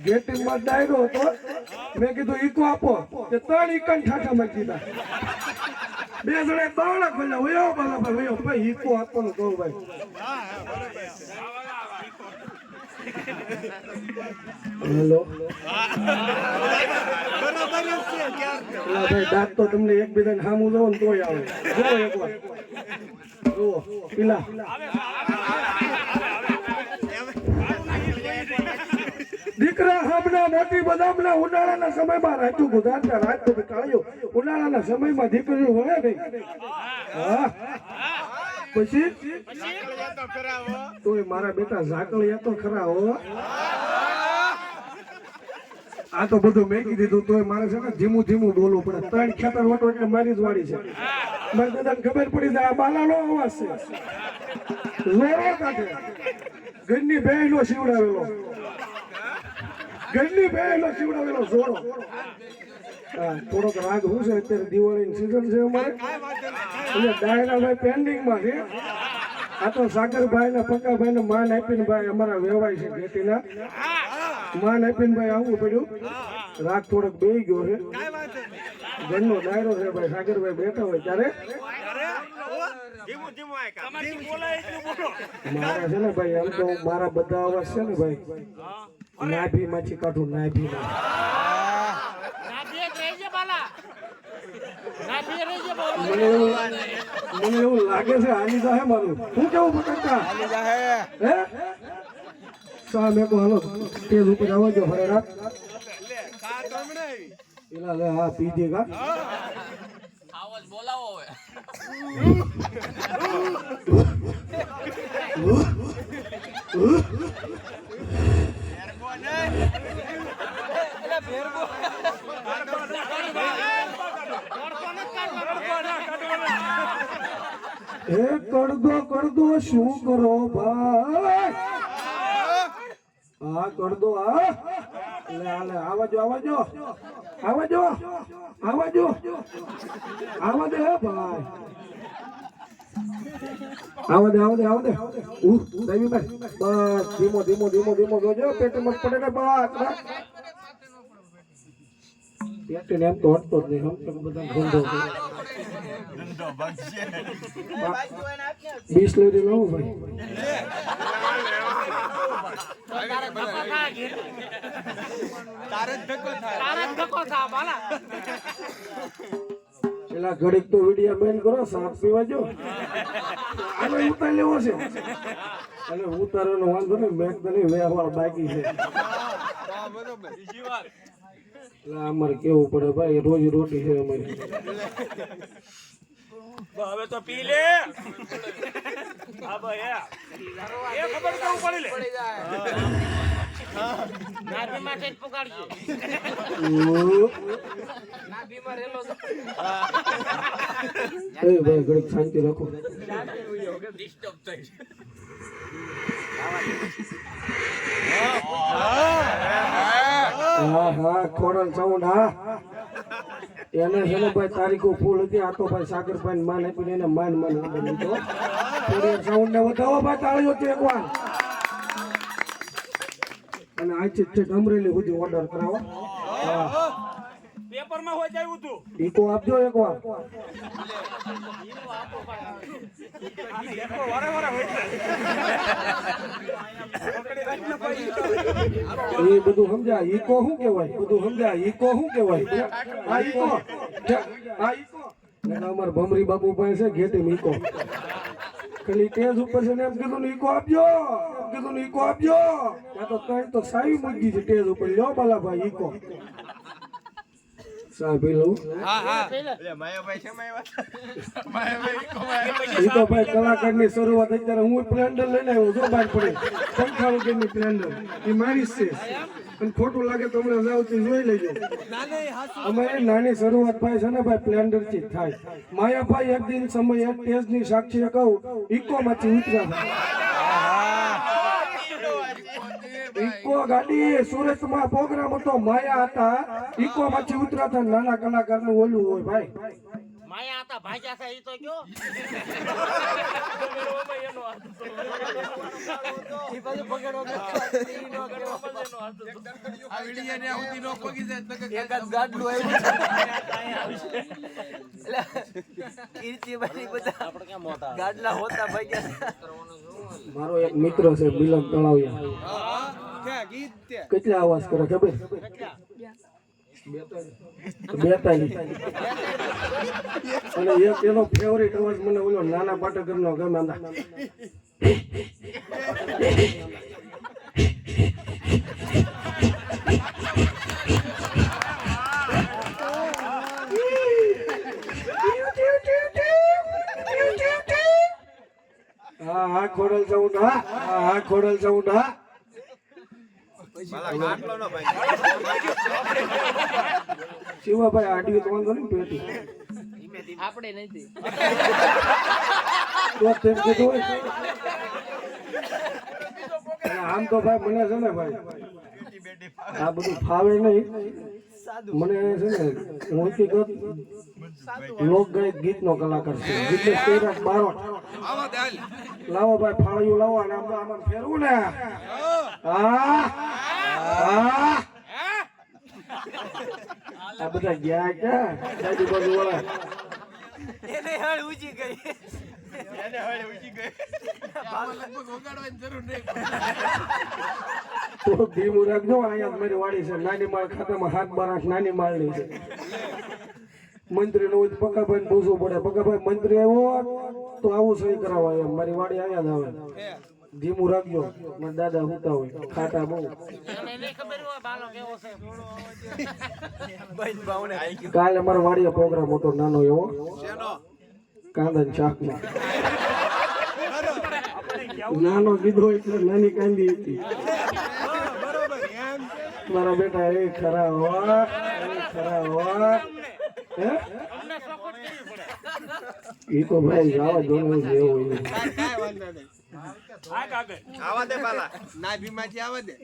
ગેટિંગમાં ડાયરો હતો મેં કીધું ઈકો આપો તે 3 ઈકન ઠાઠા માં કીધા 2 જણે બાળક બોલ્યા વયો બાલા વયો ભાઈ ઈકો આપવાનું કહું ભાઈ હેલો ભાઈ દાંત તો તમને એકબીજાને સામું જોવો ને તોય આવે જો એકવાર જુઓ પીલા દીકરા હમણાં મોટી બદામના ઉનાળાના સમયમાં રાતું ગુજારતા રાત તો કાળ્યો ઉનાળાના સમયમાં દીકરીઓ વળે નહીં હા પછી તો મારા બેટા ઝાકળિયા તો ખરા હો આ તો બધું મેકી દીધું તોય મારે છે ને ધીમું ધીમું બોલવું પડે 3 ખેતર વટો એટલે મારી જ વાડી છે મારે દાદાને ખબર પડી જાય આ બાલાનો અવાજ છે લોરો કાઢે ઘરની બહેનો શીવડાવેલો જોડો હા થોડોક રાગ હું છે અત્યારે દિવાળીની સીઝન છે અમારે એટલે ડાયરાભાઈ પેન્ડિંગમાં છે આ તો સાગરભાઈ ને પક્કાભાઈ ને માન આપીને ભાઈ અમારા વ્યવહાર છે ઘેટીના માન આપીને ભાઈ આવવું પડ્યું રાગ થોડોક બેહી ગયો છે ઘરનો ડાયરો છે ભાઈ સાગરભાઈ બેઠા હોય ત્યારે મારા છે ને ભાઈ એમ તો મારા બધા અવાજ છે ને ભાઈ નાભી માંથી કાઢું નાભી મને એવું લાગે છે હાલી જાહે મારું શું કેવું પકડતા હે સામે કો હાલો સ્ટેજ ઉપર આવવા જો હરે રાત એલા લે હા પી દેગા આવાજ બોલાવો હવે કરદો શું કરો ભાઈ હા કરદો હા આવાજો ભાઈ આવદે દેવીભાઈ બસ ધીમો જોજો પેટમાં પડે ને બસ પેટને એમ તો હટતો જ નહીં હમ તો બધા ધંધો બિસ્લેરી લઉં ભાઈ પેલા ઘડીક તો વિડીયો બેન કરો સાપ પીવા જો અને ઉતાર લેવો છે અને ઉતારવાનો વાંધો નહીં મેં તો નહીં વ્યવહાર બાકી છે અમારે કેવું પડે ભાઈ રોજ રોટી છે અમારી હવે તો પી લે હા ભાઈ એ ખબર કેવું પડી લે નાભી માં ટેટ પકડજો નાભી માં રેલો એ ભાઈ ઘડીક શાંતિ રાખો ડિસ્ટર્બ થઈ હા ખોડલ સાઉન્ડ હા એને છે ને ભાઈ તારીખો ફૂલ હતી આ તો ભાઈ સાગરભાઈ માન આપીને એને માન લીધો ખોડલ સાઉન્ડ ને વધાવો ભાઈ તાળીઓ તે એકવાર અને આથી ઠેઠ અમરેલી સુધી ઓર્ડર કરાવો પેપર માં હોય જાય ઉતું ઈકો આપજો એકવાર એ બધું સમજા ઈકો શું કેવાય આ ઈકો અમાર ભમરી બાપુ પાસે છે ઘેટી ઈકો ખાલી તેજ ઉપર છે ને એમ કીધું ઈકો આપજો ત્યાં તો કઈ તો સાવી મૂકી છે તેજ ઉપર લ્યો બાલા ભાઈ ઈકો સાબી લઉં ભાઈ કલાકારની શરૂઆત અત્યારે હું પ્લેન્ડર લઈને આવ્યો જો બહાર પડી 55 ની પ્લેન્ડર એ મારી છે અને ખોટું લાગે તો હમણાં જાવથી જોઈ લેજો અમારી નાની શરૂઆત ભાઈ છે ને ભાઈ પ્લેન્ડર થી થાય માયાભાઈ એક દિન સમય એક તેજ ની સાક્ષી કહું ઈકો માંથી ઉતર્યા ઈકો ગાડી સુરતમાં પ્રોગ્રામ હતો માયા હતા ઈકો માંથી ઉતરાતા નાના કલાકાર નું ઓલું હોય ભાઈ માયા હતા ભાગ્યા છે ઈ તો કયો ગાડલા હોતા ભાઈ મારો એક મિત્ર છે બિલમ તળાવિયા કેટલા અવાજ કરે ખબર 42 અને એક એનો ફેવરિટ અવાજ મને ઓલો નાના પાટેકરનો ગમે આંદા હા ખોડલ સાઉન્ડ હા ખોડલ સાઉન્ડ હા શિવાભાઈ આડી તો વાંધો નહીં પેટી આપણે નથી તો તેમ કીધું હોય અને આમ તો ભાઈ મને છે ને ભાઈ આ બધું ફાવે નહીં મને છે ને હું હકીકત લોકગાયક ગીતનો કલાકાર છું ગીત કૈરાટ બારોટ લાવો ભાઈ ફાળિયું લાવો અને આમાં ફેરવું ને આ બધા ગયા ક્યાં ડાબી બાજુ વાળા એને હળ ઊંચી ગઈ તો ધીમું રાખજો અહીંયા મારી વાડી છે નાની માળ ખાતામાં 7-12 નાની માળની છે મંત્રી નો હોય પકાભાઈ પૂછવું પડે પકાભાઈ મંત્રી આવ્યો તો આવું સહી કરાવવા એમ મારી વાડી આવ્યા જ આવે ધીમું રાખજો મારા દાદા હુતા હોય ખાટા બહુ કાલે અમારા વાડીએ પ્રોગ્રામ હતો નાનો એવો કાંદા ને શાકનો નાનો કીધો એટલે નાની કાંદી હતી મારા બેટા એ ખરા હોવા એ તો ભાઈ જવા દોનું જેવું આવા દે પાલા ના ભીમાજી આવા દે